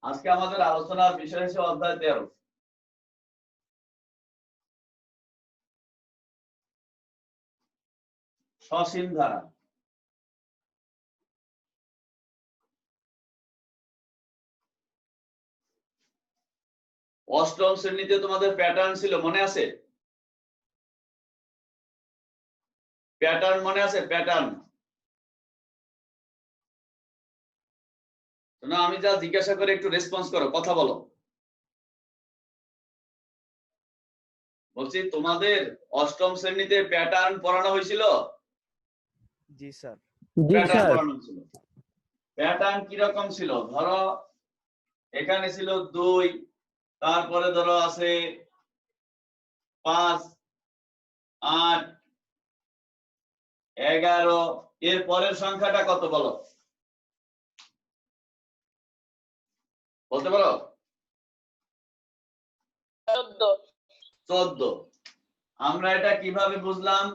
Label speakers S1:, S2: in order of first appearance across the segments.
S1: আজকে আমাদের আলোচনার বিষয় হচ্ছে অধ্যায় 13 সসীম ধারা। অষ্টম শ্রেণীতে তোমাদের প্যাটার্ন ছিল, মনে আছে? প্যাটার্ন মনে আছে? প্যাটার্ন না, আমি যা জিজ্ঞাসা করে একটু রেসপন্স করো, কথা বলো। বলছি তোমাদের অষ্টম শ্রেণীতে প্যাটার্ন পড়ানো হয়েছিল?
S2: জি স্যার।
S1: প্যাটার্ন পড়ানো হয়েছিল। প্যাটার্ন কি রকম ছিল? ধরো এখানে ছিল 2, তারপরে ধরো আছে 5, 8, 11, এর পরের সংখ্যাটা কত বলো, বলতে পারো? 14। আমরা এটা কিভাবে বুঝলাম?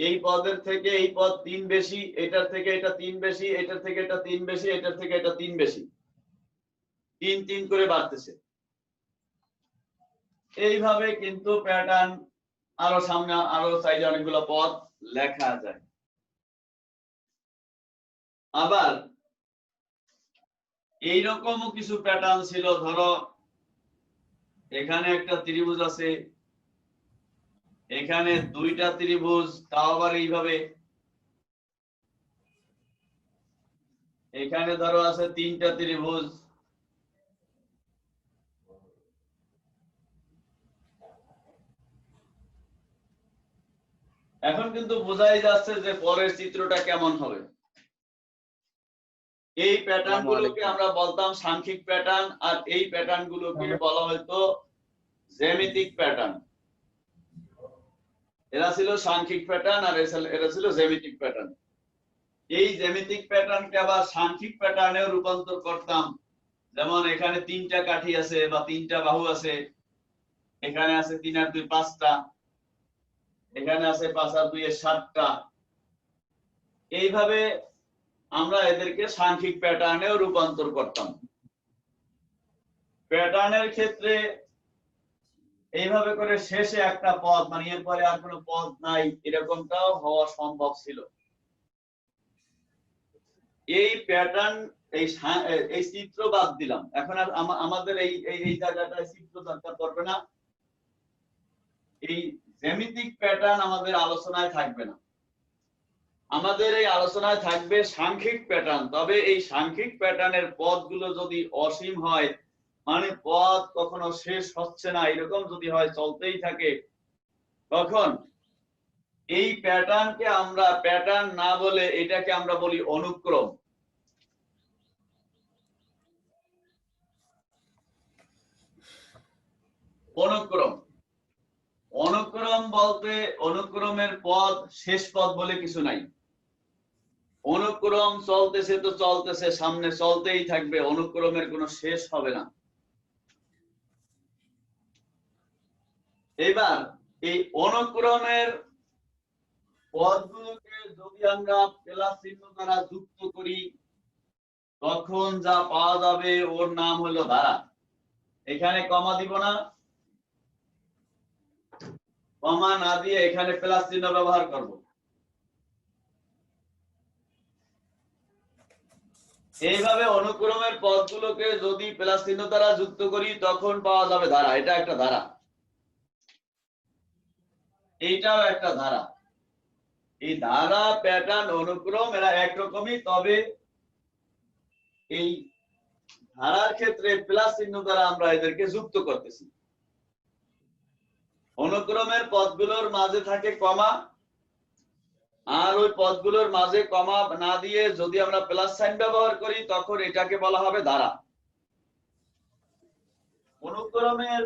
S1: এই পদের থেকে এই পদ 3 বেশি, এটার থেকে এটা 3 বেশি, এটার থেকে এটা 3 বেশি, এটার থেকে এটা 3 বেশি, 3 3 করে বাড়তেছে। এইভাবে কিন্তু প্যাটার্ন আরো সামনে আরো সাইডে অনেকগুলো পদ লেখা যায়। আবার এইরকমও কিছু প্যাটার্ন ছিল, ধরো এখানে একটা ত্রিভুজ আছে, এখানে 2টা ত্রিভুজ, তাও আবার এইভাবে, এখানে ধরো আছে 3টা ত্রিভুজ, এখন কিন্তু বোঝাই যাচ্ছে যে পরের চিত্রটা কেমন হবে। এই প্যাটার্ন গুলোকে আমরা বলতাম সাংখ্যিক প্যাটার্ন, আর এই প্যাটার্ন গুলোকে বলা হতো জ্যামিতিক প্যাটার্ন। এরা ছিল সাংখ্যিক প্যাটার্ন আর এরা ছিল জ্যামিতিক প্যাটার্ন। এই জ্যামিতিক প্যাটার্নকে আবার সাংখ্যিক প্যাটার্নেও রূপান্তর করতাম। যেমন এখানে 3টা কাঠি আছে বা 3টা বাহু আছে, এখানে আছে 3 আর 2 5টা, এখানে আছে 5 আর 2 7টা। এইভাবে আমরা এদেরকে সাংখ্যিক প্যাটার্নেও রূপান্তর করতাম। প্যাটার্নের ক্ষেত্রে এইভাবে করে শেষে একটা পদ, মানে এরপরে আর কোনো পদ নাই, এরকমটাও হওয়া সম্ভব ছিল। এই প্যাটার্ন এই চিত্র বাদ দিলাম, এখন আর আমাদের এই জায়গাটায় চিত্র দরকার পড়বে না। এই জ্যামিতিক প্যাটার্ন আমাদের আলোচনায় থাকবে না, আমাদের এই আলোচনায় থাকবে সাংখ্যিক প্যাটার্ন। তবে এই সাংখ্যিক প্যাটার্নের পদগুলো যদি অসীম হয়, মানে পদ কখনো শেষ হচ্ছে না, এরকম যদি হয়, চলতেই থাকে, তখন এই প্যাটার্নকে আমরা প্যাটার্ন না বলে এটাকে আমরা বলি অনুক্রম। অনুক্রম অনুক্রম বলতে অনুক্রমের পদ শেষ পদ বলে কিছু নাই। অনুক্রম চলতেছে তো চলতেছে, সামনে চলতেই থাকবে, অনুক্রমের কোনো শেষ হবে না। এবার এই অনুক্রমের পদগুলোকে যদি আমরা প্লাস চিহ্ন দ্বারা যুক্ত করি, তখন যা পাওয়া যাবে ওর নাম হলো ধারা। এখানে কমা দিব না, কমা না দিয়ে এখানে প্লাস চিহ্ন ব্যবহার করব। এইভাবে অনুক্রমের পদগুলোকে যদি প্লাস চিহ্ন দ্বারা যুক্ত করি, তখন পাওয়া যাবে ধারা। এটা একটা ধারা, এইটাও একটা ধারা। এই ধারা, প্যাটার্ন, অনুক্রম এরা একরকমই, তবে এই ধারার ক্ষেত্রে প্লাস চিহ্ন দ্বারা আমরা এদেরকে যুক্ত করতেছি। অনুক্রমের পদগুলোর মাঝে থাকে কমা, আর ওই পদগুলোর মাঝে কমা না দিয়ে যদি আমরা প্লাস সাইন ব্যবহার করি, তখন এটাকে বলা হবে ধারা। অনুক্রমের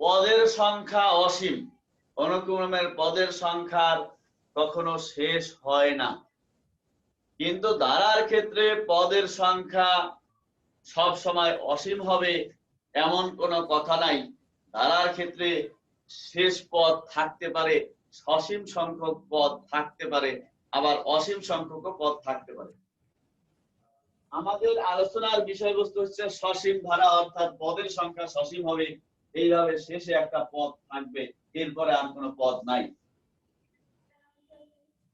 S1: পদের সংখ্যা অসীম, অনুক্রমের পদের সংখ্যার কখনো শেষ হয় না। কিন্তু ধারার ক্ষেত্রে পদের সংখ্যা সব সময় অসীম হবে এমন কোনো কথা নাই। ধারার ক্ষেত্রে শেষ পদ থাকতে পারে, সসীম সংখ্যক পদ থাকতে পারে, আবার অসীম সংখ্যক পদ থাকতে পারে। আমাদের আলোচনার বিষয়বস্তু হচ্ছে সসীম ধারা, অর্থাৎ পদের সংখ্যা সসীম হবে, এইভাবে শেষে একটা পদ থাকবে, এরপরে আর কোনো পদ নাই।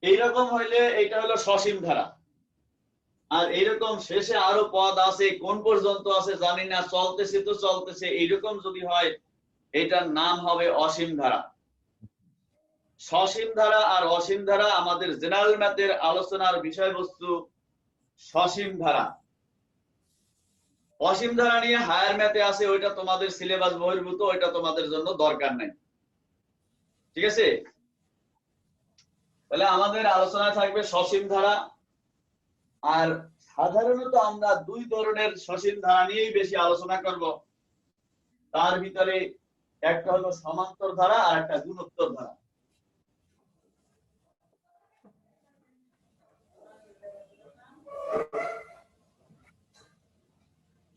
S1: এইরকম হইলে এটা হলো সসীম ধারা। আর এইরকম শেষে আরো পদ আছে, কোন পর্যন্ত আছে জানি না, চলতেছে তো চলতেছে, এইরকম যদি হয় এটার নাম হবে অসীম ধারা। সসীম ধারা আর অসীম ধারা আমাদের জেনারেল ম্যাথের আলোচনার বিষয়বস্তু। সসীম ধারা, অসীম ধারা নিয়ে হায়ার ম্যাথে আছে, ওইটা তোমাদের সিলেবাস বহির্ভূত, ওইটা তোমাদের জন্য দরকার নাই, ঠিক আছে? তাহলে আমাদের আলোচনায় থাকবে সসীম ধারা। আর সাধারণত আমরা দুই ধরনের সসীম ধারা নিয়েই বেশি আলোচনা করব। তার ভিতরে একটা হলো সমান্তর ধারা আর একটা গুণোত্তর ধারা।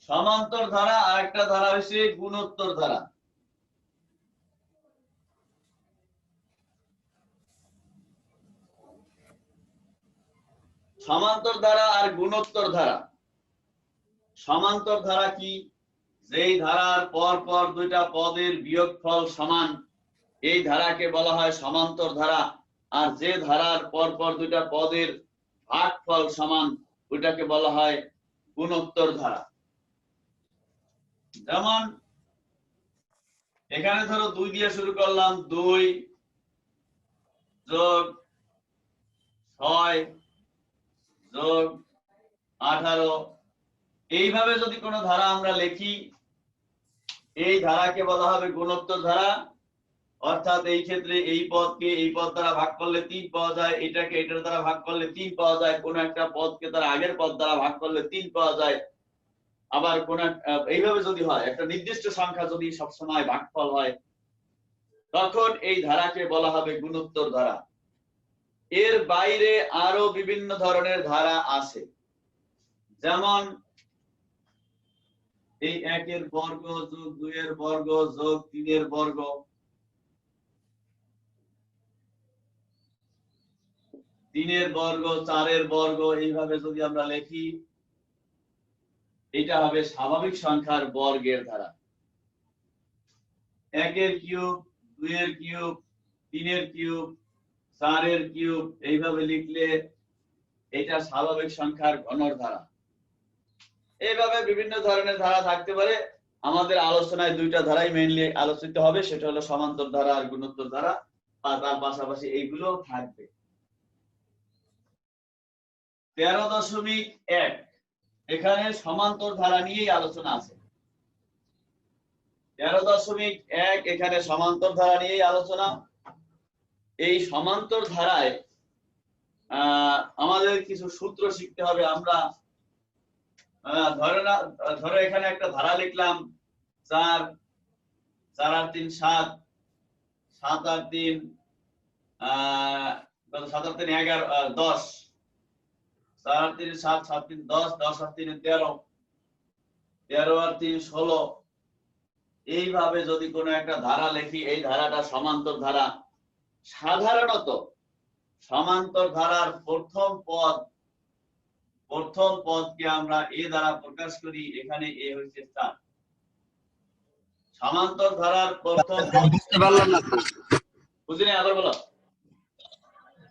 S1: সমান্তর ধারা আর একটা ধারা হচ্ছে গুণোত্তর ধারা। সমান্তর ধারা আর গুণোত্তর ধারা। সমান্তর ধারা কি? যেই ধারার পর পর দুইটা পদের বিয়োগফল সমান, এই ধারাকে বলা হয় সমান্তর ধারা। আর যে ধারার পর পর দুইটা পদের ভাগফল সমান, ওইটাকে বলা হয় গুণোত্তর ধারা। যেমন এখানে ধরো 2 দিয়ে শুরু করলাম, 2 যোগ 6 যোগ 18, এইভাবে যদি কোনো ধারা আমরা লিখি, এই ধারাকে বলা হবে গুণোত্তর ধারা। অর্থাৎ এই ক্ষেত্রে এই পদকে এই পদ দ্বারা ভাগ করলে 3 পাওয়া যায়, এটাকে এটার দ্বারা ভাগ করলে 3 পাওয়া যায়, কোন একটা পদকে তার আগের পদ দ্বারা ভাগ করলে 3 পাওয়া যায়। আবার কোন এইভাবে যদি হয়, একটা নির্দিষ্ট সংখ্যা যদি সবসময় ভাগফল হয়, তখন এই ধারাকে বলা হবে গুণোত্তর ধারা। এর বাইরে আরো বিভিন্ন ধরনের ধারা আছে, যেমন এই 1 এর বর্গ যোগ 2 এর বর্গ যোগ 3 এর বর্গ, 3 এর বর্গ 4 এর বর্গ, এইভাবে যদি আমরা লিখি, এটা হবে স্বাভাবিক সংখ্যার বর্গের ধারা। 1 এর কিউব, 2 এর কিউব, 3 এর কিউব, 4 এর কিউব, এইভাবে লিখলে এটা স্বাভাবিক সংখ্যার ঘনর ধারা। এইভাবে বিভিন্ন ধরনের ধারা থাকতে পারে। আমাদের আলোচনায় দুইটা ধারাই মেইনলি আলোচিত হবে, সেটা হলো সমান্তর ধারা আর গুণোত্তর ধারা, আর তার পাশাপাশি এইগুলো থাকবে। 13.1 এখানে সমান্তর ধারা নিয়েই আলোচনা আছে। 13.1 এখানে সমান্তর ধারা নিয়েই আলোচনা। এই সমান্তর ধারায় আমাদের কিছু সূত্র শিখতে হবে। আমরা ধরো এখানে একটা ধারা লিখলাম 4 4 আর 3 7, 7 আর 3 7 আর 3 11 10, 4 আর 3 7, 7 3 10, 10 আর 3 13, 13 আর 3 16। এইভাবে যদি কোনো একটা ধারা লিখি, এই ধারাটা সমান্তর ধারা। সাধারণত সমান্তর ধারার প্রথম পদকে আমরা এ দ্বারা প্রকাশ করি। এখানে এ হচ্ছে 4। সমান্তর ধারার প্রথম
S3: বুঝতে পারলাম না।
S1: বুঝিনি, আবার বলো।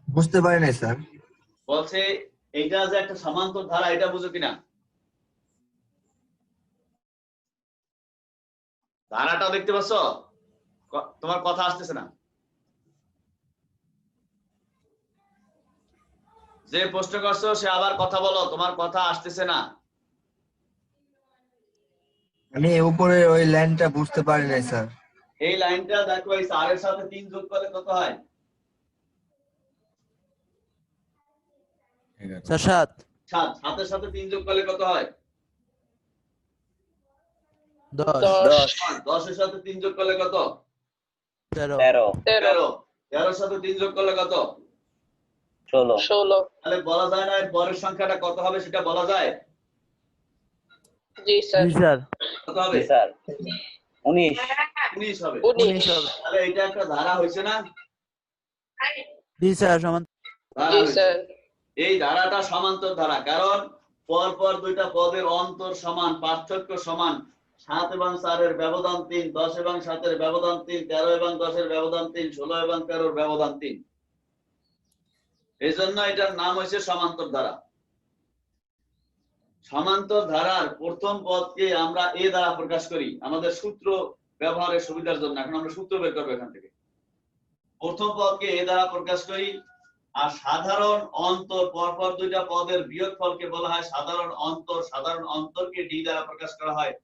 S3: বুঝতে পারি নাই স্যার।
S1: বলছে এইটা যে একটা সমান্তর ধারা, এটা বুঝো কিনা? ধারাটা দেখতে পাচ্ছ? তোমার কথা আসতেছে না। যে প্রশ্ন করছো সে আবার কথা বলো, তোমার কথা আসতেছে না।
S3: আমি উপরে ওই লাইনটা বুঝতে পারি নাই স্যার।
S1: এই লাইনটা দেখো, এই 4 এর সাথে 3 যোগ করলে কত হয়?
S2: স্যার 7
S1: 7। 7 এর সাথে 3 যোগ করলে কত হয়?
S2: 10
S1: 10 এর সাথে 3 যোগ করলে কত?
S2: 13
S1: 13 এর সাথে 3 যোগ করলে কত?
S4: 16
S1: তাহলে বলা যায় না এর পরের সংখ্যাটা কত হবে, সেটা বলা যায়?
S4: জি স্যার
S2: জি স্যার
S1: কত হবে?
S5: স্যার 19
S1: 19 হবে।
S2: 19 হবে।
S1: তাহলে এটা একটা ধারা হইছে না?
S2: জি স্যার সমান
S1: ধারা
S4: জি
S1: হইছে।
S4: স্যার
S1: এই ধারাটা সমান্তর ধারা, কারণ পরপর দুইটা পদের অন্তর সমান, পার্থক্য সমান। 7 এবং 4 এর ব্যবধান 3, 10 এবং 7 এর ব্যবধান 3, 13 এবং 10 এর ব্যবধান 3, 16 এবং 13 এর ব্যবধান 3। এই জন্য এটার নাম হয়েছে সমান্তর ধারা। সমান্তর ধারার প্রথম পদকে আমরা এ দ্বারা প্রকাশ করি আমাদের সূত্র ব্যবহারের সুবিধার জন্য। এখন আমরা সূত্র বের করবো এখান থেকে। প্রথম পদকে এ দ্বারা প্রকাশ করি, আর সাধারণ অন্তর পরপর দুইটা পদের বিয়োগফলকে বলা হয় সাধারণ অন্তর। সাধারণ অন্তরকে ডি দ্বারা প্রকাশ করা হয়।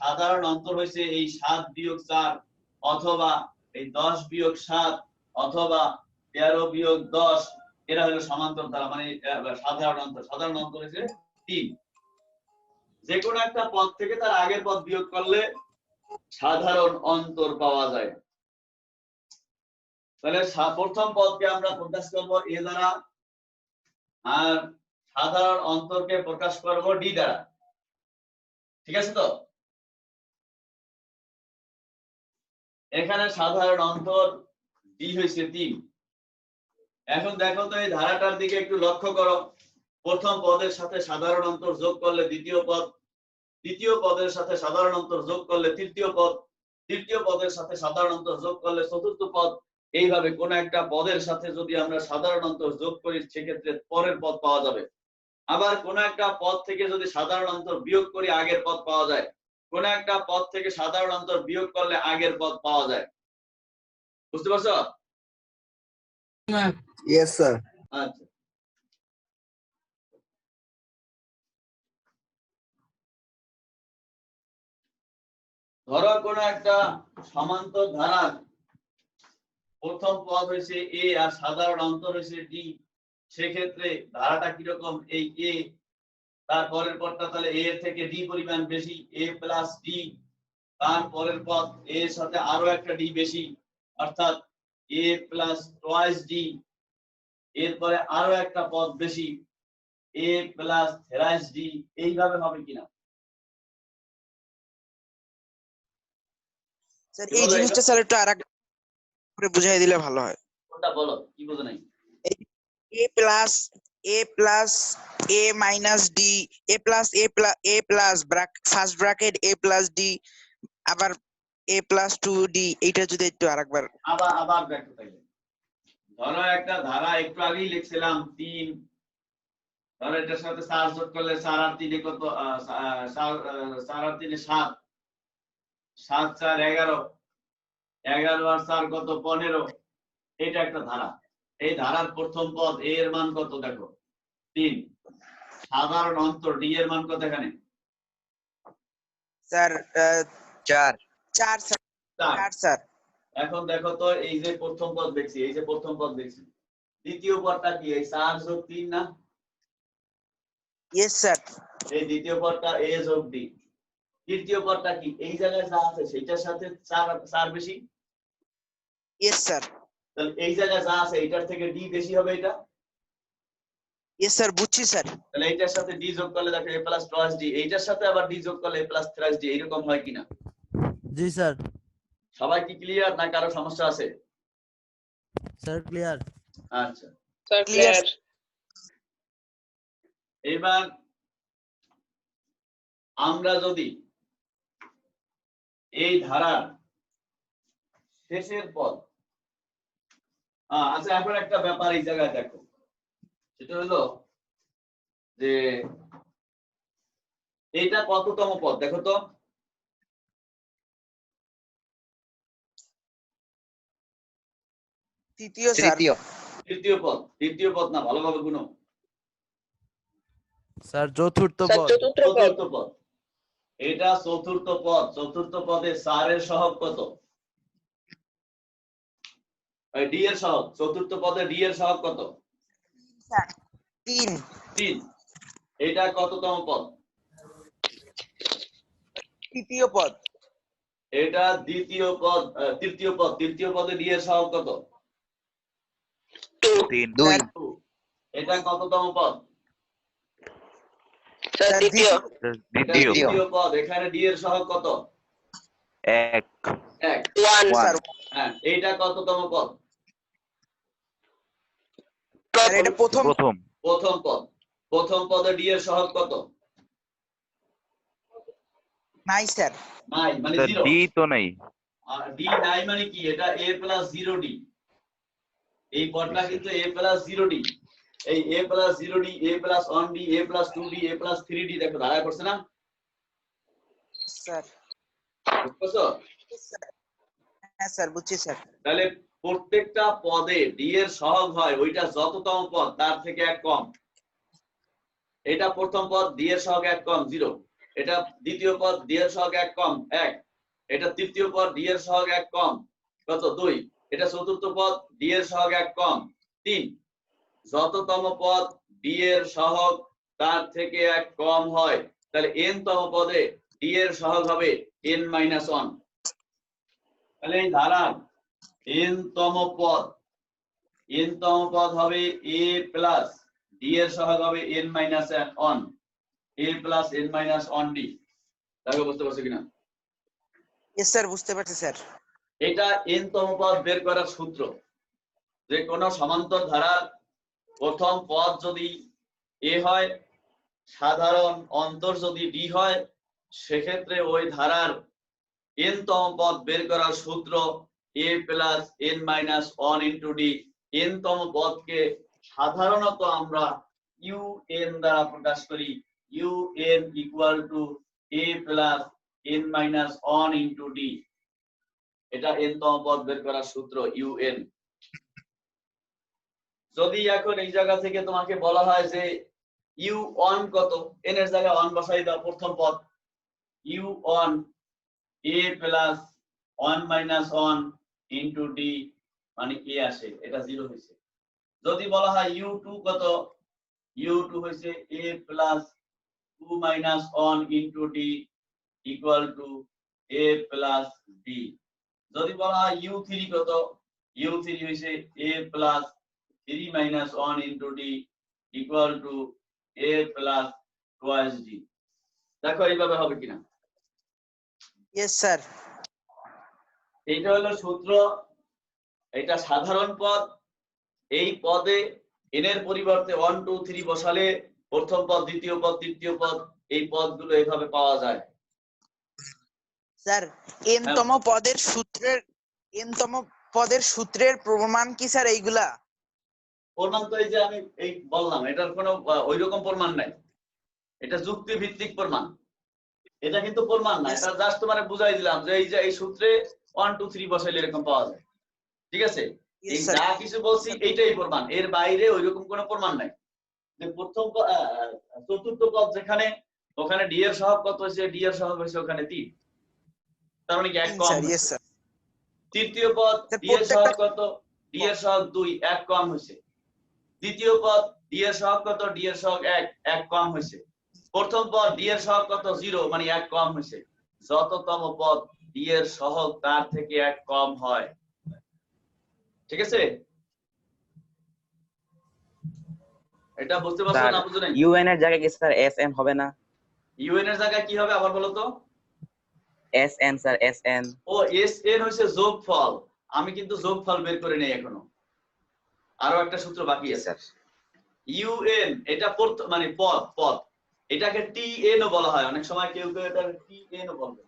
S1: সাধারণ অন্তর হয়েছে এই 7 বিয়োগ 4 অথবা এই 10 বিয়োগ 7 অথবা 13 বিয়োগ 10। এরা হলো সমান্তর ধারা, মানে সাধারণ অন্তর। সাধারণ অন্তর হয়েছে 3। যে কোনো একটা পদ থেকে তার আগের পদ বিয়োগ করলে সাধারণ অন্তর পাওয়া যায়। তাহলে প্রথম পদকে আমরা প্রকাশ করব এ দ্বারা, আর সাধারণ অন্তরকে প্রকাশ করব ডি দ্বারা। ঠিক আছে তো? এখানে সাধারণ অন্তর ডি হয়েছে 3। এখন দেখো তো এই ধারাটার দিকে একটু লক্ষ্য করো। প্রথম পদের সাথে সাধারণ অন্তর যোগ করলে দ্বিতীয় পদ, দ্বিতীয় পদের সাথে সাধারণ অন্তর যোগ করলে তৃতীয় পদ, তৃতীয় পদের সাথে সাধারণ অন্তর যোগ করলে চতুর্থ পদ। এইভাবে কোন একটা পদের সাথে যদি আমরা সাধারণ অন্তর যোগ করি সেক্ষেত্রে পরের পদ পাওয়া যাবে। আবার কোন একটা পদ থেকে যদি সাধারণ অন্তর বিয়োগ করি আগের পদ পাওয়া যায়। কোন একটা পদ থেকে সাধারণ অন্তর বিয়োগ করলে আগের পদ পাওয়া যায়। বুঝতে পারছো?
S3: Yes sir.
S1: আচ্ছা, ধরো কোন একটা সমান্তর ধারার প্রথম পদ হয়েছে এ আর সাধারণ অন্তর হয়েছে ডি। সেক্ষেত্রে ধারাটা কিরকম? এই এ, তারপরের পদটা তাহলে এ এর থেকে ডি পরিমাণ বেশি, এ প্লাস ডি। তারপরের পদ এ এর সাথে আরো একটা ডি বেশি, অর্থাৎ এ প্লাস টুয়াইস ডি। এরপরে আরো একটা পদ বেশি, এ প্লাস থ্রাইস ডি। এইভাবে হবে কিনা?
S6: স্যার এই জিনিসটা স্যার একটু আরেক করে বুঝাই দিলে ভালো হয়।
S1: কোনটা বলো, কি বোঝো নাই?
S6: এ প্লাস এ মাইনাস ডি, এ প্লাস ফার্স্ট ব্র্যাকেট এ প্লাস ডি, আবার এ প্লাস 2d। এইটা যদি একটু আরেকবার
S1: আবার দেখো তাইলে। ধরো একটা ধারা একটু আগেই লিখছিলাম 3, ধরো এটার সাথে 4 যোগ করলে 4 আর 3 কত? 4 আর 3 7, 7 4 11, 11 আর 4 কত? 15। এটা একটা ধারা। এই ধারার প্রথম পদ এ এর মান কত? দেখো 3। সাধারণ অন্তর ডি এর মান কত এখানে?
S6: Sir
S3: 4
S6: sir.
S1: এখন দেখো তো এই যে প্রথম পদ দেখছি, এই যে প্রথম পদ দেখছি, দ্বিতীয় পদটা কি? এই 4 যোগ 3 না?
S6: Yes sir.
S1: এই দ্বিতীয় পদটা এ যোগ ডি। তৃতীয় পদটা কি? এই জায়গায় যা আছে সেটার সাথে 4 বেশি।
S6: Yes sir.
S1: তাহলে এই জায়গায় যা আছে এটার থেকে ডি বেশি হবে এটা।
S6: ইয়েস স্যার, বুঝছি স্যার।
S1: তাহলে এইটার সাথে ডি যোগ করলে দেখো এ প্লাস টুয়াইস ডি, এইটার সাথে আবার ডি যোগ করলে এ প্লাস থ্রাইস ডি। এরকম হয় কিনা?
S2: জি স্যার।
S1: সবাই কি ক্লিয়ার না কারো সমস্যা আছে?
S2: Sir clear.
S1: আচ্ছা,
S4: স্যার ক্লিয়ার।
S1: এবার আমরা যদি এই ধারার শেষের পদ, আচ্ছা এখন একটা ব্যাপার এই জায়গায় দেখো, সেটা হলো যে এইটা কততম পদ দেখো তো?
S6: তৃতীয় স্যার।
S1: তৃতীয় পদ। তৃতীয় পদ না, ভালোভাবে গুনো।
S2: স্যার চতুর্থ
S4: স্যার
S2: পদ।
S4: চতুর্থ পদ।
S1: চতুর্থ পদ। এটা চতুর্থ পদ। চতুর্থ পদে 4 এর সহগ কত? ডি এর সহগ। চতুর্থ পদে ডি এর সহগ কত?
S6: স্যার 3।
S1: 3। এটা কততম পদ?
S6: তৃতীয় পদ।
S1: এটা দ্বিতীয় পদ। তৃতীয় পদ। তৃতীয় পদে ডি এর সহগ কত?
S6: 2।
S1: এটা কততম পদ?
S4: স্যার দ্বিতীয়।
S1: এটা দ্বিতীয় পদ। এখানে ডি এর সহগ কত?
S3: 1
S1: 1।
S4: 1 স্যার।
S1: হ্যাঁ, এইটা কততম পদ?
S6: স্যার এটা প্রথম
S1: প্রথম পদ। প্রথম পদে ডি এর সহগ কত?
S6: নাই স্যার।
S1: নাই মানে
S7: স্যার
S1: 0।
S7: ডি তো নাই।
S1: আর ডি নাই মানে কি? এটা a প্লাস 0d। এই পদটা কিন্তু a প্লাস 0d। এই a plus 0d, a plus 1d, a plus 2d, a plus 3d দেখো ধারায় পড়ছে না?
S6: স্যার।
S1: বুঝছো?
S6: হ্যাঁ স্যার, বুঝছি স্যার।
S1: তাহলে প্রত্যেকটা পদে ডি এর সহগ হয় ওইটা যততম পদ তার থেকে এক কম। এটা প্রথম পদ ডি এর সহগ এক কম 0। এটা দ্বিতীয় পদ ডি এর সহগ এক কম 1। এটা তৃতীয় পদ ডি এর সহগ এক কম কত 2। এটা চতুর্থ পদ ডি এর সহগ এক কম 3। যততম পদ ডি এর সহগ তার থেকে এক কম হয় তাহলে n তম পদে ডি এর সহগ হবে n-1। তাহলে এই ধারার n তম পদ হবে a প্লাস ডি এর সহগ হবে n-1, a প্লাস n-1d। দেখো বুঝতে পারছো কিনা?
S6: ইয়েস স্যার, বুঝতে পারছি স্যার।
S1: এটা n তম পদ বের করার সূত্র। যে কোনো সমান্তর ধারার প্রথম পদ যদি a হয়, সাধারণ অন্তর যদি d হয়, সেক্ষেত্রে ওই ধারার n তম পদ বের করার সূত্র a plus n-1 into d। n তম পদকে সাধারণত আমরা un দ্বারা প্রকাশ করি। un equal to a plus n-1 into d। এটা n তম পদ বের করার সূত্র un। যদি এখন এই জায়গা থেকে তোমাকে বলা হয় যে u1 কত, n এর জায়গায় 1 বসাই দাও। প্রথম পদ u1 a plus 1-1 into d মানে a আসে, এটা 0 হয়েছে। যদি বলা হয় u2 কত, u2 হয়েছে a plus 2-1 into d equal to a plus d। যদি বলা হয় u3 কত, u3 হয়েছে a plus 3-1 into d equal to a plus twice d। দেখো এইভাবে হবে কিনা?
S6: Yes sir.
S1: এইটা হলো সূত্র। এটা সাধারণ পদ। এই পদে n এর পরিবর্তে 1 2 3 বসালে প্রথম পদ, দ্বিতীয় পদ, তৃতীয় পদ এই পদগুলো এইভাবে পাওয়া যায়।
S6: স্যার, n তম পদের সূত্রের প্রমাণ কি স্যার এইগুলা?
S1: প্রমাণ তো এই যে আমি এই বললাম, এটার কোনো ওইরকম প্রমাণ নাই। এটা যুক্তি ভিত্তিক প্রমাণ। এটা কিন্তু প্রমাণ না, এটা জাস্ট তোমারে বুঝাই দিলাম যে এই যে এই সূত্রে 1 2 3 বসাইলে এরকম পাওয়া যায়। ঠিক আছে? এই যা কিছু বলছি এইটাই প্রমাণ, এর বাইরে ওইরকম কোনো প্রমাণ নাই। যে প্রথম চতুর্থ পদ যেখানে, ওখানে ডি এর সহগ কত হয়েছে, ডি এর সহগ হয়েছে ওখানে 3, তার মানে কি এক কম। তৃতীয় পদ ডি এর সহগ কত, ডি এর সহগ 2, এক কম হয়েছে। দ্বিতীয় পদ ডি এর সহগ কত, ডি এর সহগ 1, এক কম হয়েছে। প্রথম পদ ডি এর সহগ কত, 0 মানে এক কম হয়েছে। যততম পদ ডি এর সহগ তার থেকে এক কম হয়। ঠিক আছে? এটা বুঝতে পারছো না বুঝো নাই?
S5: ইউএন এর জায়গায় কি স্যার এসএন হবে না?
S1: ইউএন এর জায়গায় কি হবে আবার বলো তো?
S5: SN sir, SN.
S1: ও এসএন হইছে যোগফল। আমি কিন্তু যোগফল বের করে নেই এখনো, আরো একটা সূত্র বাকি আছে। ইউএন এটা মানে পদ, এটাকে টিএন ও বলা হয়। অনেক সময় কেউ কেউ এটা টিএন ও বলবে।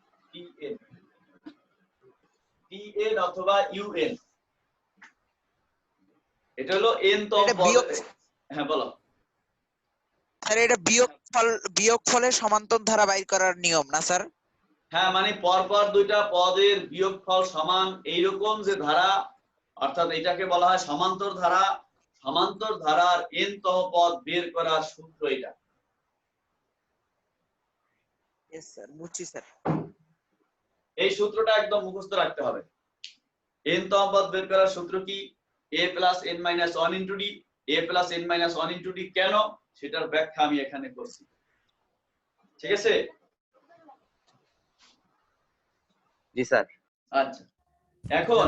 S1: টিএন অথবা ইউএন, এটা হলো এন তম পদ। হ্যাঁ বলো।
S6: স্যার, এটা বিয়োগফলের সমান্তর ধারা বাইর করার নিয়ম না স্যার?
S1: হ্যাঁ, মানে পরপর দুইটা পদের বিয়োগফল সমান এইরকম যে ধারা, অর্থাৎ এটাকে বলা হয় সমান্তর ধারা। সমান্তর ধারার n তম পদ বের করার সূত্র এটা।
S6: ইয়েস স্যার, বুঝছি স্যার।
S1: এই সূত্রটা একদম মুখস্থ রাখতে হবে। n তম পদ বের করার সূত্র কি? a plus n-1 into d। a plus n-1 into d কেন, সেটার ব্যাখ্যা আমি এখানে করছি। ঠিক আছে?
S5: জি স্যার।
S1: আচ্ছা, এখন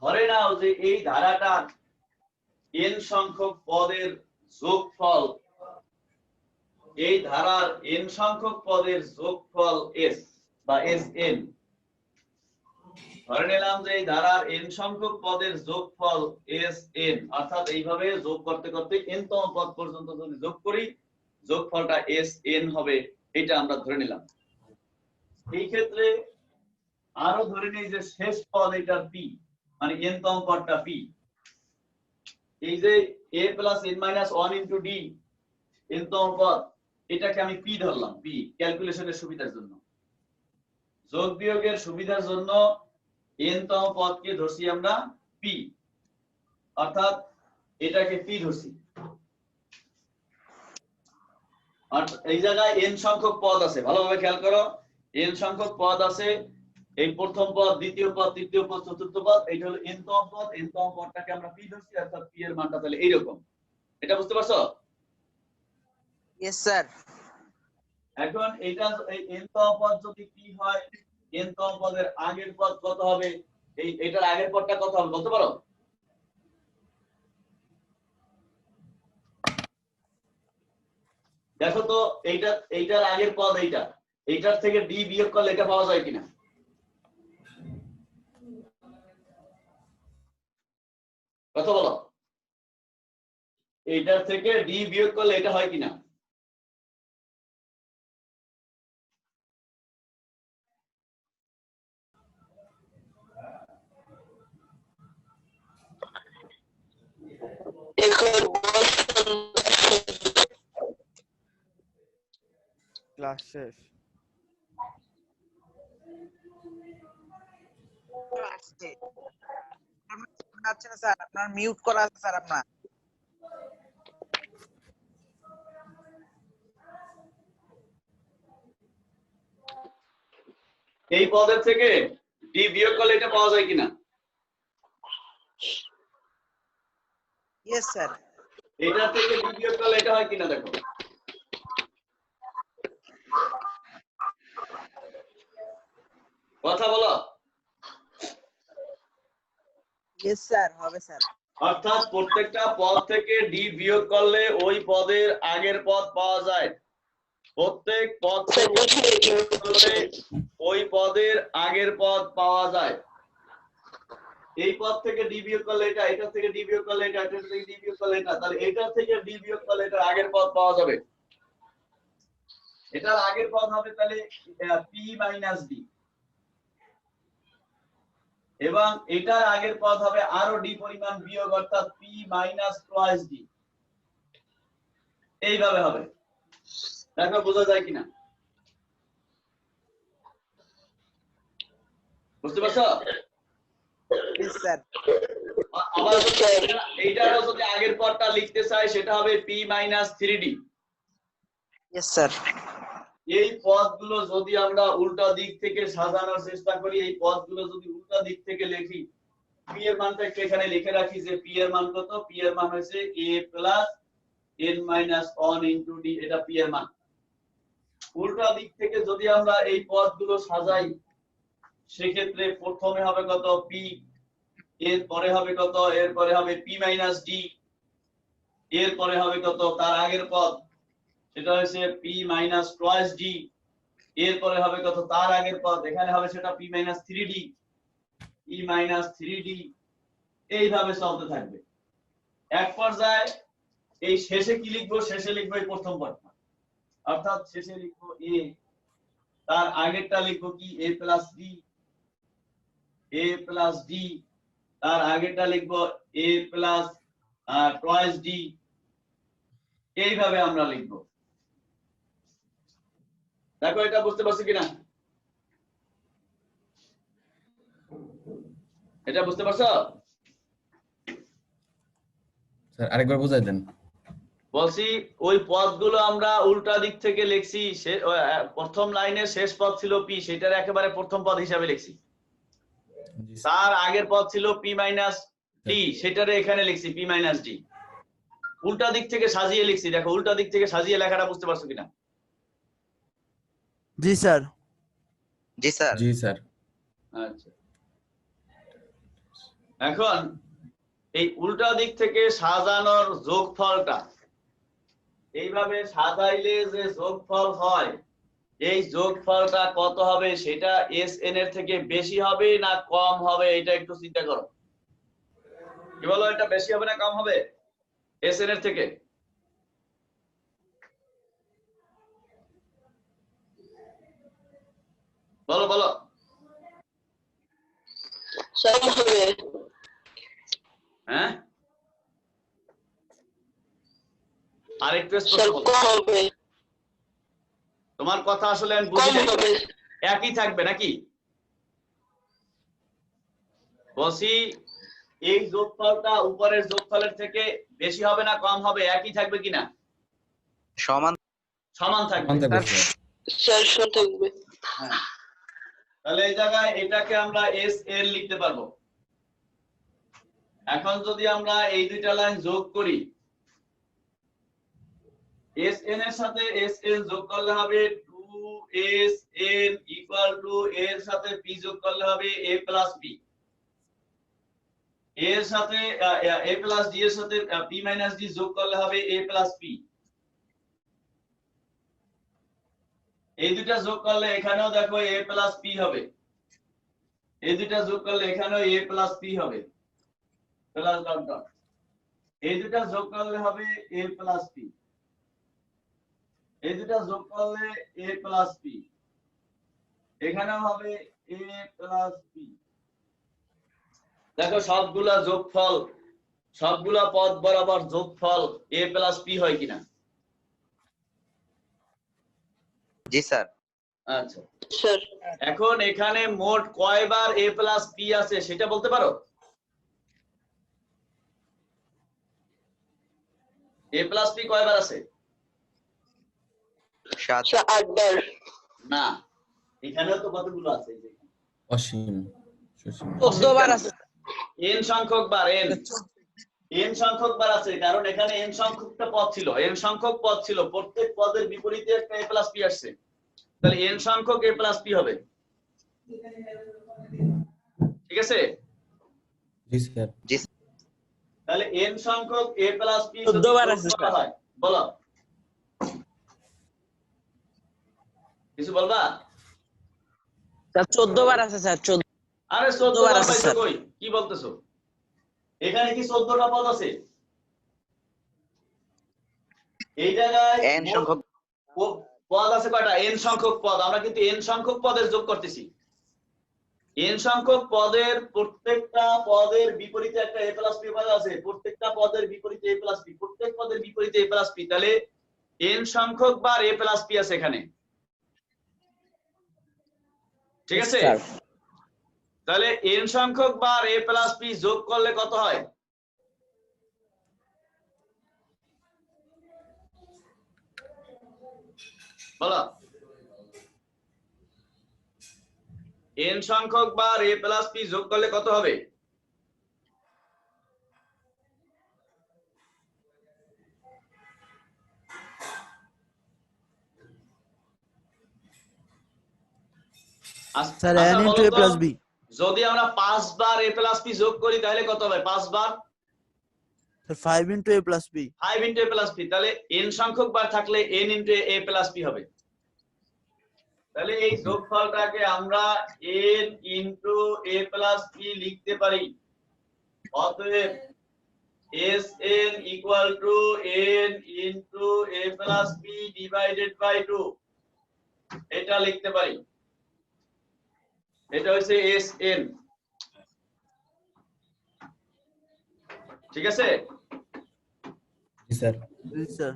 S1: ধরে নাও যে এই ধারাটা n সংখ্যক পদের যোগফল, এই ধারার n সংখ্যক পদের যোগফল s বা sn। ধরে নিলাম যে এই ধারার n সংখ্যক পদের যোগফল Sn, অর্থাৎ এইভাবে যোগ করতে করতে n তম পদ পর্যন্ত যদি যোগ করি যোগফলটা Sn হবে, এটা আমরা ধরে নিলাম। এই ক্ষেত্রে আরো ধরে নিই যে শেষ পদ এটা p, মানে n তম পদটা p। এই যে a + n - 1 * d n তম পদ, এটাকে আমি p ধরলাম, p ক্যালকুলেশনের সুবিধার জন্য। যোগ বিয়োগের সুবিধার জন্য n তম পদকে ধরছি আমরা p, অর্থাৎ এটাকে p ধরছি। আর এই জায়গায় n সংখ্যক পদ আছে, ভালোভাবে খেয়াল করো, n সংখ্যক পদ আছে। এই প্রথম পদ, দ্বিতীয় পদ, তৃতীয় পদ, চতুর্থ পদ, এইটা হলো n তম পদ। n তম পদটাকে আমরা p ধরছি, অর্থাৎ p এর মানটা তাহলে এইরকম। এটা বুঝতে পারছো?
S6: Yes sir.
S1: এখন এইটা এই n তম পদ যদি p হয়, n তম পদের আগের পদ কত হবে? এটার আগের পদটা কত হবে বলতে পারো? দেখো তো, এইটার আগের পদ এইটার থেকে d বিয়োগ করলে এটা পাওয়া যায় কিনা? কথা বলো, এইটার থেকে d বিয়োগ করলে এটা হয় কিনা?
S2: ক্লাস শেষ।
S6: আচ্ছা স্যার, আপনার মিউট করা আছে স্যার আপনার।
S1: এই পদের থেকে d বিয়োগ করলে এটা পাওয়া যায় কিনা?
S6: Yes sir.
S1: এটার থেকে d বিয়োগ করলে এটা হয় কিনা দেখো। কথা বলো।
S6: ইয়েস স্যার, হবে স্যার।
S1: অর্থাৎ প্রত্যেকটা পদ থেকে d বিয়োগ করলে ওই পদের আগের পদ পাওয়া যায়। প্রত্যেক পদ থেকে d বিয়োগ করলে ওই পদের আগের পদ পাওয়া যায়। এই পদ থেকে d বিয়োগ করলে এটা, এটা থেকে d বিয়োগ করলে এটা, এটা থেকে d বিয়োগ করলে এটা, তাহলে এটা থেকে d বিয়োগ করলে এটার আগের পদ পাওয়া যাবে। এটার আগের পদ হবে তাহলে p - d, এবং এটার আগের পদ হবে আরো d পরিমাণ বিয়োগ, অর্থাৎ p - twice d। এইভাবে হবে। দেখো বোঝা যায় কিনা, বুঝতে পারছো?
S6: Yes sir.
S1: আবার এইটারও যদি আগের পদটা লিখতে চাই সেটা হবে p - 3d।
S6: Yes sir.
S1: এই পদগুলো যদি আমরা উল্টা দিক থেকে সাজানোর চেষ্টা করি, এই পদগুলো যদি উল্টা দিক থেকে লিখি, p এর মানটা একটু এখানে লিখে রাখি যে p এর মান কত। p এর মান হচ্ছে a + n - 1 * d, এটা p এর মান। উল্টা দিক থেকে যদি আমরা এই পদগুলো সাজাই সেক্ষেত্রে প্রথমে হবে কত p, এর পরে হবে কত, এরপরে হবে p - d, এর পরে হবে কত তার আগের পদ, সেটা হচ্ছে p - twice d, এরপরে হবে কত তার আগের পদ, এখানে হবে সেটা p - 3d, p - 3d, এইভাবে চলতে থাকবে। এক পর্যায়ে এই শেষে কি লিখবো? শেষে লিখবো এই প্রথম পদটা, অর্থাৎ শেষে লিখবো a, তার আগেরটা লিখবো কি a + d, a + d, তার আগেরটা লিখবো a + twice d, এইভাবে আমরা লিখবো। দেখো এটা বুঝতে পারছো কিনা? এটা বুঝতে পারছো?
S7: স্যার আরেকবার বুঝাই দেন।
S1: বলছি ওই পদগুলো আমরা উল্টা দিক থেকে লিখছি। প্রথম লাইনের শেষ পদ ছিল p, সেটার একেবারে প্রথম পদ হিসাবে লিখছি। তার আগের পদ ছিল p - d, সেটারে এখানে লিখছি p - d। উল্টা দিক থেকে সাজিয়ে লিখছি। দেখো উল্টা দিক থেকে সাজিয়ে লেখাটা বুঝতে পারছো কিনা?
S2: জি স্যার।
S5: জি স্যার।
S7: জি স্যার।
S1: আচ্ছা, এখন এই উল্টা দিক থেকে সাজানোর যোগফলটা এইভাবে সাজাইলে যে যোগফল হয় এই যোগফলটা কত হবে সেটা Sn এর থেকে বেশি হবে না কম হবে এটা একটু চিন্তা করো। কি বলো, এটা বেশি হবে না কম হবে Sn এর থেকে? বলো বলো।
S4: কম হবে।
S1: হ্যাঁ, আরেকটু
S4: স্যার
S1: স্পষ্ট বলো।
S4: কম হবে।
S1: তোমার কথা আসলে আমি বুঝি
S4: কম
S1: নাই।
S4: হবে।
S1: একই থাকবে নাকি? বলছি এই যোগফলটা উপরের যোগফলের থেকে বেশি হবে না কম হবে, একই থাকবে কিনা?
S5: সমান
S1: সমান থাকবে।
S7: সমান থাকবে স্যার।
S4: স্যার সমান থাকবে।
S1: হ্যাঁ, তাহলে এই জায়গায় এটাকে আমরা Sn লিখতে পারবো। এখন যদি আমরা এই দুইটা লাইন যোগ করি, Sn এর সাথে Sn যোগ করলে হবে 2Sn ইকুয়াল টু এর সাথে p যোগ করলে হবে a প্লাস b, এর সাথে a প্লাস d এর সাথে p মাইনাস d যোগ করলে হবে a প্লাস p। এই দুইটা যোগ করলে এখানেও দেখো a প্লাস p হবে, এই দুইটা যোগ করলে এখানেও a প্লাস p হবে, প্লাস ডট ডট। এই দুইটা যোগ করলে হবে a প্লাস p, এই দুইটা যোগ করলে a প্লাস p, এখানেও হবে a প্লাস p। দেখো সবগুলা যোগফল, সবগুলা পদ বরাবর যোগফল a প্লাস p হয় কিনা?
S5: জি স্যার।
S1: আচ্ছা,
S4: স্যার
S1: এখন এখানে মোট কয়বার a প্লাস p আছে সেটা বলতে পারো? a প্লাস p কয়বার আছে?
S5: 7
S4: স্যার 8 বার।
S1: না, এখানেও তো কতগুলো আছে? এই যে
S7: অসীম সসীম
S6: 14 বার আছে।
S1: n সংখ্যক বার, n সংখ্যক বার আছে, কারণ এখানে n সংখ্যকটা পদ ছিল, n সংখ্যক পদ ছিল, প্রত্যেক পদের বিপরীতে একটা a প্লাস p আসছে, তাহলে n সংখ্যক a প্লাস p হবে। ঠিক আছে?
S7: জি স্যার।
S5: জি
S1: তাহলে n সংখ্যক a প্লাস p
S6: 14 বার আছে, স্যার।
S1: হয়, বলো কিছু বলবা?
S6: স্যার 14 বার আছে স্যার, 14।
S1: আরে 14
S6: বার
S1: বার
S6: আছে,
S1: পাইছো
S6: স্যার।
S1: কই? কি বলতেছো? এখানে কি 14টা পদ আছে? এই জায়গায়
S5: n সংখ্যক
S1: পদ আছে কয়টা? n সংখ্যক পদ। আমরা কিন্তু n সংখ্যক পদের যোগ করতেছি। n সংখ্যক পদের প্রত্যেকটা পদের বিপরীতে একটা a প্লাস p পদ আছে, প্রত্যেকটা পদের বিপরীতে a প্লাস p, প্রত্যেক পদের বিপরীতে a প্লাস p, তাহলে n সংখ্যক বার a প্লাস p আছে এখানে। ঠিক আছে? তাহলে n সংখ্যক বার a প্লাস p যোগ করলে কত হয়? বলো। n সংখ্যক বার a প্লাস p যোগ করলে কত হবে?
S2: স্যার
S1: আচ্ছা,
S2: n
S1: বলো
S2: into a
S1: তো,
S2: plus b।
S1: যদি আমরা 5 বার a প্লাস p যোগ করি তাহলে কত হবে? 5 বার
S2: sir 5 into a plus b।
S1: 5 into a plus p, তাহলে n সংখ্যক বার থাকলে n into a plus p হবে। তাহলে এই যোগফলটাকে আমরা n into a plus p লিখতে পারি। অতএব Sn equal to n into a plus p divided by 2, এটা লিখতে পারি। এটা হচ্ছে Sn। ঠিক আছে?
S7: জি স্যার।
S2: জি স্যার।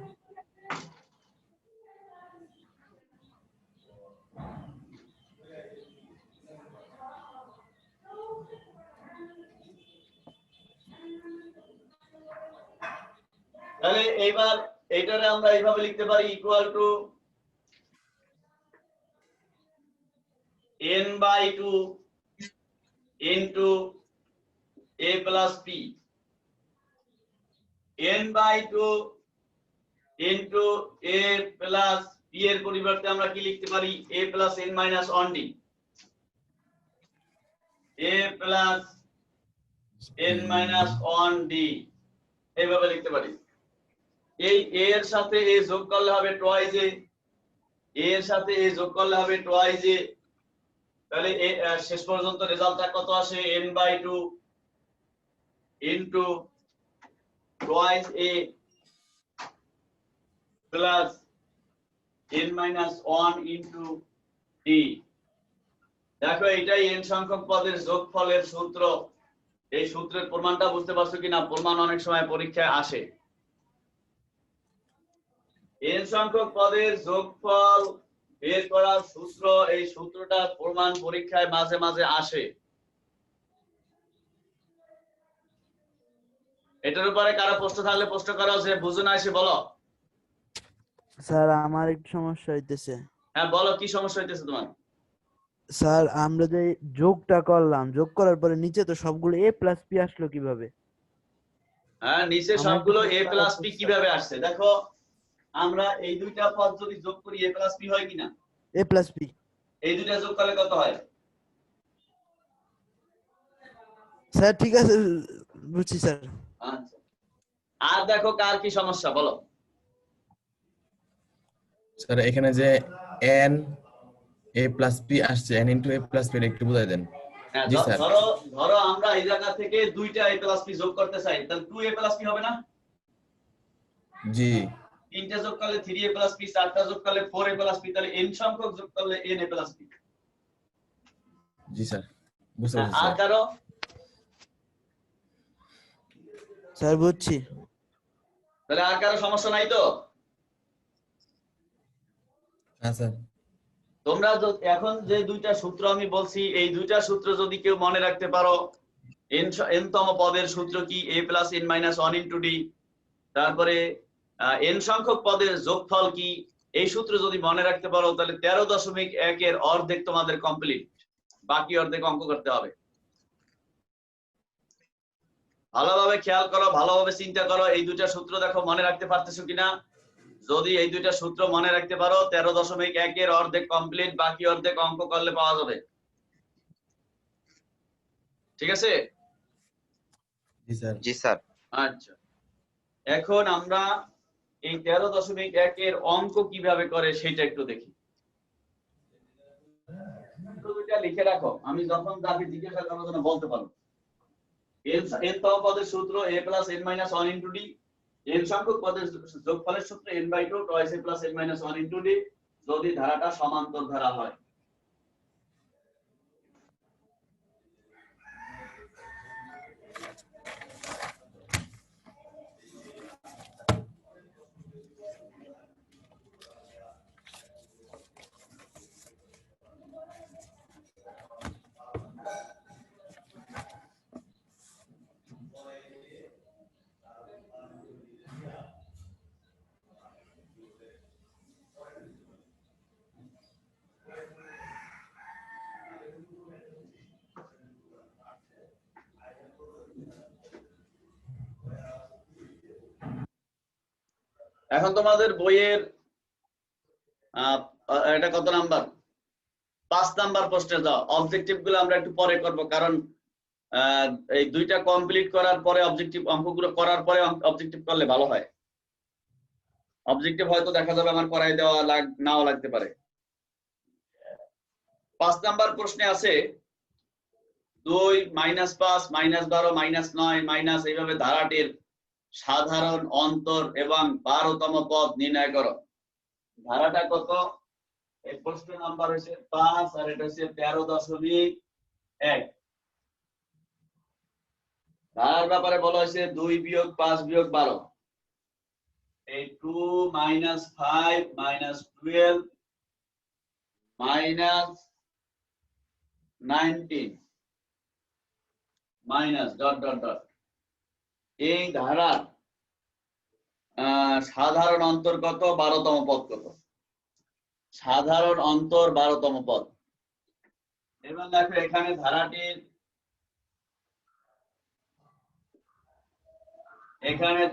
S1: তাহলে এইবার এইটারে আমরা এইভাবে লিখতে পারি, equal to n by 2 into a plus p, n by 2 into a plus p এর পরিবর্তে আমরা কি লিখতে পারি? a plus n minus 1d, a plus n minus 1d, এইভাবে লিখতে পারি। এই a এর সাথে a যোগ করলে হবে টয়েস a, এ এর সাথে এ যোগ করলে হবে টোয়াইস এ, তাহলে শেষ পর্যন্ত রেজাল্টটা কত আসে n/2 ইনটু টোয়াইস এ প্লাস n-1 ইনটু ডি। দেখো এটাই n সংখ্যক পদের যোগফলের সূত্র। এই সূত্রের প্রমাণটা বুঝতে পারছো কিনা? প্রমাণ অনেক সময় পরীক্ষায় আসে। n সংখ্যক পদের যোগফল বের করার সূত্র, এই সূত্রটার প্রমাণ পরীক্ষায় মাঝে মাঝে আসে। এটার উপরে কারো প্রশ্ন থাকলে প্রশ্ন করো, যে বুঝো না এসে বলো।
S2: স্যার আমার একটু সমস্যা হইতেছে।
S1: হ্যাঁ বলো, কি সমস্যা হইতেছে তোমার?
S2: স্যার আমরা যে যোগটা করলাম, যোগ করার পরে নিচে তো সবগুলো a প্লাস p আসলো কিভাবে?
S1: হ্যাঁ নিচে
S2: আমার
S1: সবগুলো
S2: একটু
S1: a প্লাস p কিভাবে আসছে দেখো। আমরা এই দুইটা পদ যদি যোগ করি a প্লাস p হয় কিনা?
S2: a plus p।
S1: এই দুইটা যোগ করলে কত হয়?
S2: স্যার ঠিক আছে, বুঝছি স্যার।
S1: আচ্ছা, আর দেখো কার কি সমস্যা বলো।
S7: স্যার এখানে যে n a প্লাস p আসছে, n into a plus p এটা একটু বুঝাই দেন।
S1: হ্যাঁ,
S7: জি স্যার।
S1: ধরো ধরো আমরা এই জায়গা থেকে দুইটা a প্লাস p যোগ করতে চাই, তাহলে 2a প্লাস p হবে না?
S7: জি
S1: তিনটা যোগ করলে 3a প্লাস p, চারটা যোগ করলে 4a প্লাস p, তাহলে n সংখ্যক যোগ করলে n a plus p।
S7: G sir, বুঝতে পারছি
S1: আর
S7: স্যার।
S1: কারো?
S2: স্যার বুঝছি।
S1: তাহলে আর কারো সমস্যা নাই তো?
S7: হ্যাঁ স্যার।
S1: তোমরা এখন যে দুইটা সূত্র আমি বলছি, এই দুইটা সূত্র যদি কেউ মনে রাখতে পারো, n তম পদের সূত্র কি a plus n-1 into d, তারপরে n সংখ্যক পদের যোগফল কি, এই সূত্র যদি মনে রাখতে পারো তাহলে 13.1 এর অর্ধেক তোমাদের কমপ্লিট। বাকি অর্ধেক অঙ্ক করতে হবে। ভালোভাবে খেয়াল করো, ভালোভাবে চিন্তা করো, এই দুইটা সূত্র দেখো মনে রাখতে পারতেছো কিনা। যদি এই দুইটা সূত্র মনে রাখতে পারো 13.1 এর অর্ধেক কমপ্লিট, বাকি অর্ধেক অঙ্ক করলে পাওয়া যাবে। ঠিক আছে?
S7: জি স্যার।
S5: জি স্যার।
S1: আচ্ছা, এখন আমরা এই 13.1 এর অঙ্ক কিভাবে করে সেটা একটু দেখি। দুইটা লিখে রাখো, আমি যখন যাকে জিজ্ঞাসা করার জন্য বলতে পারো। n তম পদের সূত্র a plus n-1 into d, n সংখ্যক পদের যোগফলের সূত্র n/2 টয়েস a plus n-1 into d, যদি ধারাটা সমান্তর ধারা হয়। এখন তোমাদের বইয়ের এটা কত নাম্বার? 5 নাম্বার প্রশ্নে যাও। অবজেক্টিভ গুলো আমরা একটু পরে করব, কারণ এই দুইটা কমপ্লিট করার পরে অবজেক্টিভ অঙ্কগুলো করার পরে অবজেক্টিভ করলে ভালো হয়। অবজেক্টিভ হয়তো দেখা যাবে আমার করাই দেওয়া নাও লাগতে পারে। 5 নাম্বার প্রশ্নে আছে 2 -5 -12 -9 মাইনাস, এইভাবে ধারাটির সাধারণ অন্তর এবং 12তম পদ নির্ণয় করো। ধারাটা কত? এই প্রশ্ন নাম্বার হচ্ছে 5 আর এটা হচ্ছে 13.1। ধারার ব্যাপারে বলা হয়েছে 2 বিয়োগ 5 বিয়োগ 12, এই 2 -5 -12 -19 মাইনাস ডট ডট ডট। এই ধারার সাধারণ অন্তর কত? 12তম পদ কত? সাধারণ অন্তর 12তম পদ। এবার দেখো এখানে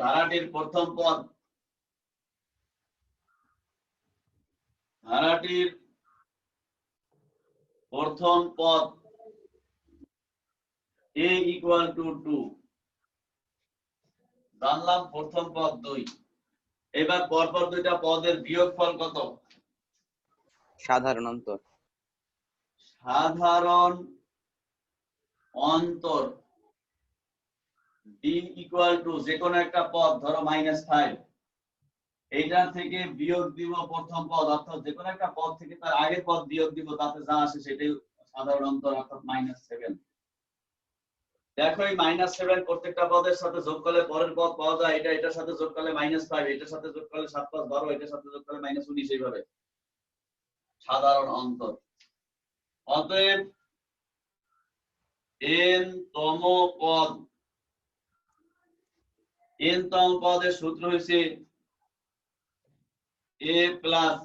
S1: ধারাটির প্রথম পদ, ধারাটির প্রথম পদ a equal to 2, জানলাম প্রথম পদ 2। এবার পরপর দুইটা পদের বিয়োগফল কত?
S5: সাধারণ অন্তর।
S1: সাধারণ অন্তর ডি ইকুয়াল টু যে কোনো একটা পদ, ধরো -5, এইটার থেকে বিয়োগ দিব প্রথম পদ, অর্থাৎ যে কোনো একটা পদ থেকে তার আগের পদ বিয়োগ দিব, তাতে যা আসে সেটাই সাধারণ অন্তর, অর্থাৎ -7। দেখো এই -7 প্রত্যেকটা পদের সাথে যোগ করলে পরের পদ পাওয়া যায়, এটা এটার সাথে যোগ করলে -5, এটার সাথে যোগ করলে 7 5 12, এটার সাথে যোগ করলে -19, এইভাবে সাধারণ অন্তর। অতএব n তম পদের সূত্র হয়েছে a plus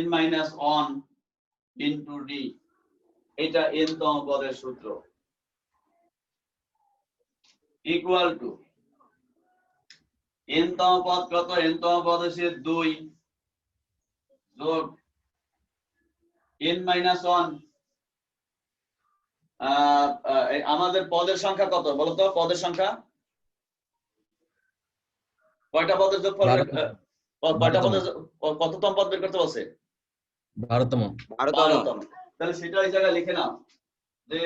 S1: n-1 into d, এটা n তম পদের সূত্র, ইকুয়াল টু n তম পদ কত? n তম পদ হচ্ছে 2 যোগ n-1। আমাদের পদের সংখ্যা কত বলো তো? পদের সংখ্যা কয়টা পদের যোগফল? কয়টা পদের কততম পদ বের করতে বলছে?
S7: 12তম।
S1: 12তম। তাহলে সেটা এই জায়গায় লিখে নাও যে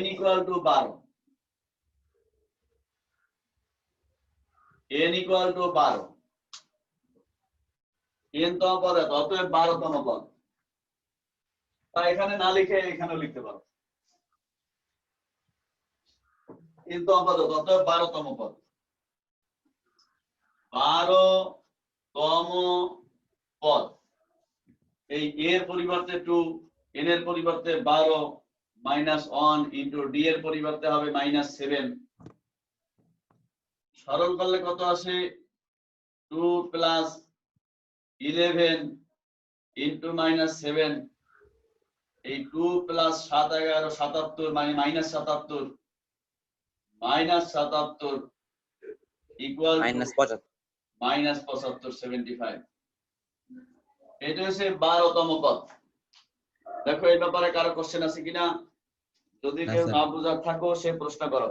S1: n equal to 12, n equal to 12, n তম পদ, অতএব 12তম পদ। এখানে না লিখে এখানেও লিখতে পারো, n তম পদ অতএব 12তম পদ। 12তম পদ, এই এর পরিবর্তে 2, n এর পরিবর্তে 12, -1 ইন্টু d এর পরিবর্তে হবে -7। সরল করলে কত আসে? 2 প্লাস 11 ইন্টু -7, এই 2 প্লাস 7 11 77, মানে -77, -77 ইকুয়াল
S5: -75।
S1: -75 75। এটা হচ্ছে 12তম পদ। দেখো এই ব্যাপারে কারো কোশ্চেন আছে কিনা? যদি কেউ না বুঝার থাকো সে প্রশ্ন করো।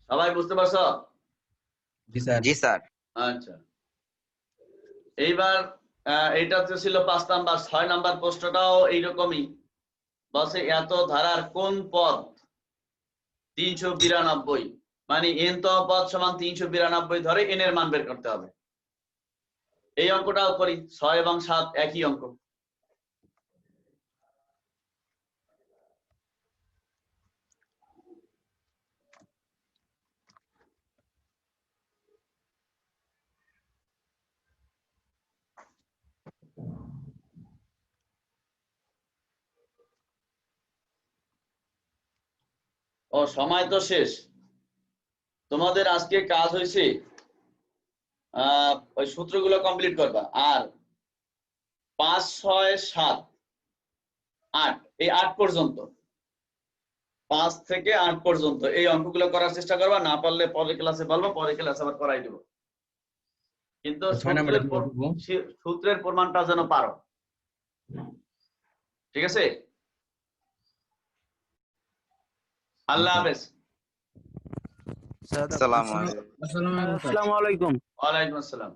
S1: সবাই বুঝতে পারছো?
S7: জি স্যার।
S5: জি স্যার।
S1: আচ্ছা, এইবার এটা তো ছিল 5 নাম্বার। 6 নাম্বার প্রশ্নটাও এইরকমই, বলছে এত ধারার কোন পদ 392, মানে n তম পদ সমান 392 ধরে n এর মান বের করতে হবে। এই অঙ্কটাও করি, 6 এবং 7 একই অঙ্ক। ও সময় তো শেষ। তোমাদের আজকে কাজ হয়েছে ওই সূত্রগুলো কমপ্লিট করবা, আর 5 6 7 8, এই 8 পর্যন্ত, 5 থেকে 8 পর্যন্ত এই অঙ্কগুলো করার চেষ্টা করবা। না পারলে পরের ক্লাসে বলবো, পরের ক্লাসে আবার করাই দেবো, কিন্তু সূত্রের প্রমাণটা যেন পারো। ঠিক আছে? আল্লাহ হাফেজ।
S5: আসসালামু আলাইকুম।
S2: আসসালামু আলাইকুম।
S1: ওয়ালাইকুম আসসালাম।